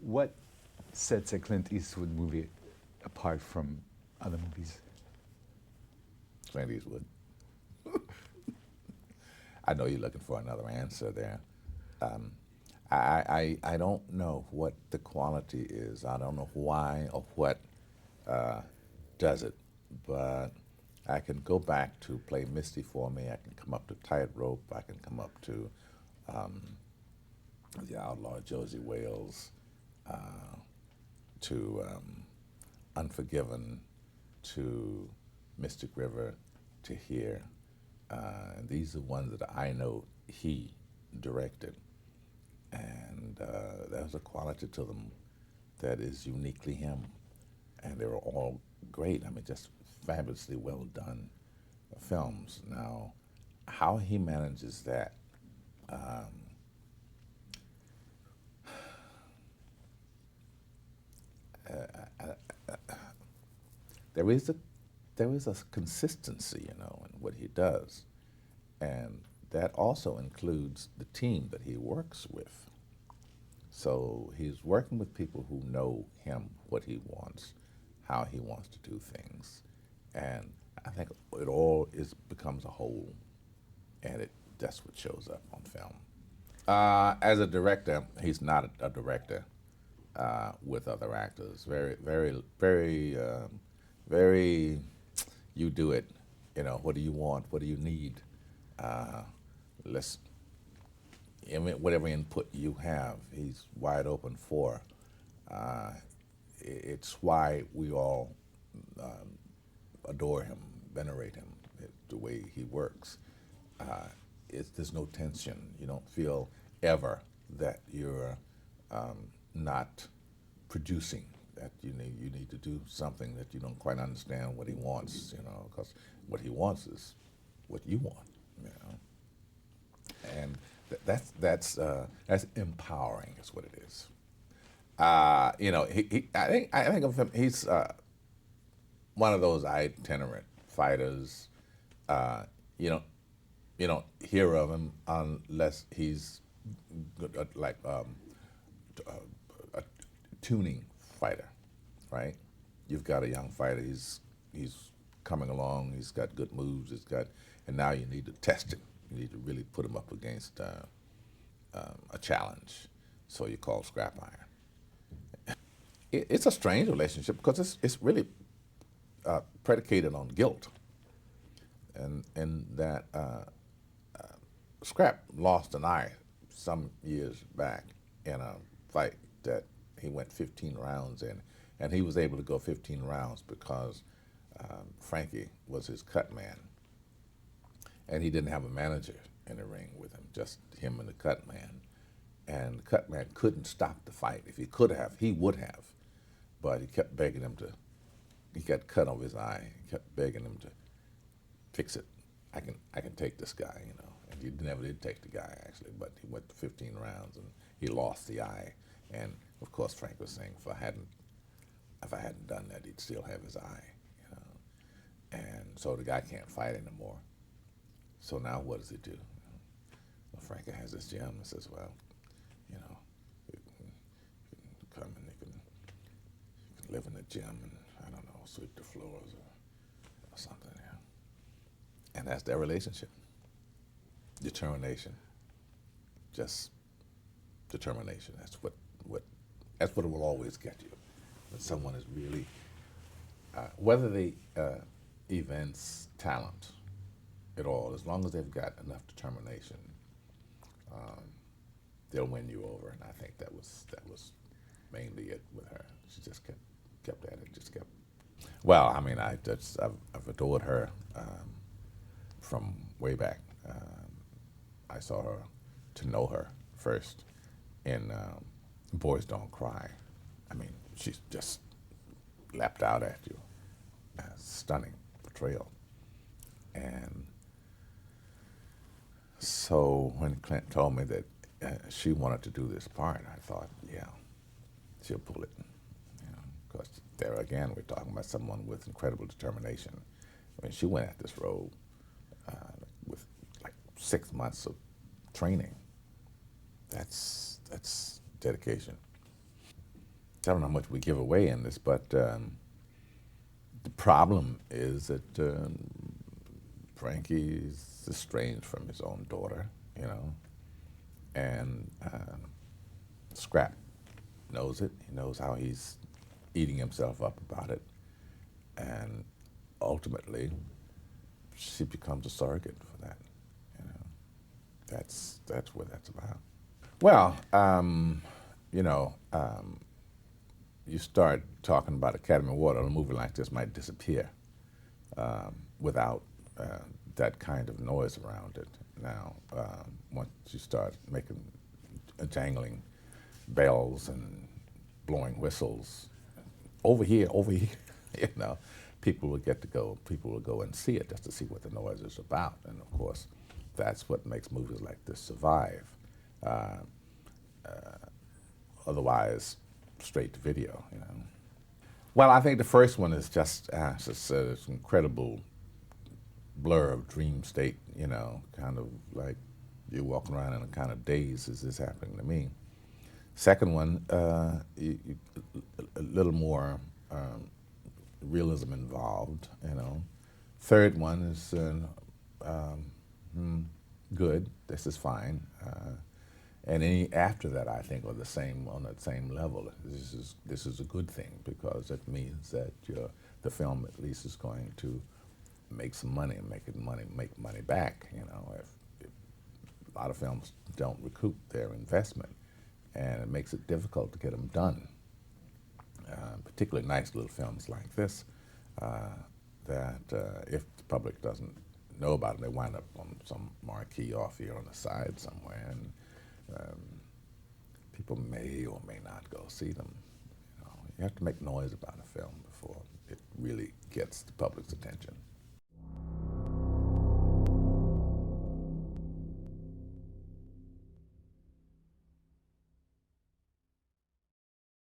What sets a Clint Eastwood movie apart from other movies? Clint Eastwood. I know you're looking for another answer there. Um, I don't know what the quality is. I don't know why or what uh, does it, but I can go back to Play Misty for Me. I can come up to Tightrope. I can come up to um, The Outlaw Josie Wales, uh, to Unforgiven, to Mystic River, to Here. These are ones that I know he directed, and there's a quality to them that is uniquely him, and they were all great. I mean, just fabulously well done films. Now, how he manages that, um, there is a there is a consistency, you know, in what he does, and that also includes the team that he works with. So he's working with people who know him, what he wants, how he wants to do things, and I think it all becomes a whole, and that's what shows up on film. As a director, he's not a director with other actors. Very, very, very, very. You do it. You know. What do you want? What do you need? Uh, let's. I mean, whatever input you have, he's wide open for. Uh, it's why we all adore him, venerate him, the way he works. Uh, there's no tension. You don't feel ever that you're not producing. That you need to do something that you don't quite understand what he wants. You know, because what he wants is what you want. You know, and that's empowering. Is what it is. You know, I think of him. He's one of those itinerant fighters. Uh, you don't you don't hear of him unless he's good, like a tuning fighter, right? You've got a young fighter. He's coming along. He's got good moves. And now you need to test him. You need to really put him up against a challenge. So you call scrap iron. It's a strange relationship because it's really predicated on guilt, and that Scrap lost an eye some years back in a fight that he went 15 rounds in, and he was able to go 15 rounds because Frankie was his cut man, and he didn't have a manager in the ring with him, just him and the cut man. And the cut man couldn't stop the fight. If he could have, he would have, but he kept begging him to. He got cut over his eye. He kept begging him to fix it. I can take this guy, you know. And he never did take the guy actually, but he went to 15 rounds and he lost the eye. And of course, Frank was saying if I hadn't done that, he'd still have his eye, you know. And so the guy can't fight anymore. So now what does he do? Well, Frankie has this gym and says, well, you know, you can come and you can live in the gym and I don't know, sweep the floors or something. Yeah. And that's their relationship. Determination. Just determination. That's what it will always get you. When someone is really, whether they events talent at all, as long as they've got enough determination, um, they'll win you over. And I think that was mainly it with her. She just kept at it. Just kept. Well, I mean, I've adored her from way back. I saw her to know her first in Boys Don't Cry. I mean, she's just leapt out at you. Stunning portrayal. And so when Clint told me that she wanted to do this part, I thought, yeah, she'll pull it. You know, because there again, we're talking about someone with incredible determination. I mean, she went at this role with like 6 months of training. That's dedication. I don't know how much we give away in this, but the problem is that Frankie's estranged from his own daughter, you know, and Scrap knows it. He knows how he's eating himself up about it, and ultimately, she becomes a surrogate for that. You know, that's what that's about. Well, you know, you start talking about Academy Award, a movie like this might disappear without that kind of noise around it. Now, once you start making jangling bells and blowing whistles, over here, you know, people will go and see it just to see what the noise is about. And of course, that's what makes movies like this survive. Otherwise, straight to video, you know. Well, I think the first one is just it's an incredible blur of dream state, you know, kind of like you're walking around in a kind of daze. Is this happening to me? Second one, a little more realism involved, you know. Third one is good. This is fine. And any after that, I think, are the same on that same level. This is a good thing because it means that the film at least is going to make some money, make money back. You know, if a lot of films don't recoup their investment, and it makes it difficult to get them done. Particularly nice little films like this, that if the public doesn't know about it, they wind up on some marquee off here on the side somewhere, and people may or may not go see them. You know, you have to make noise about a film before it really gets the public's attention.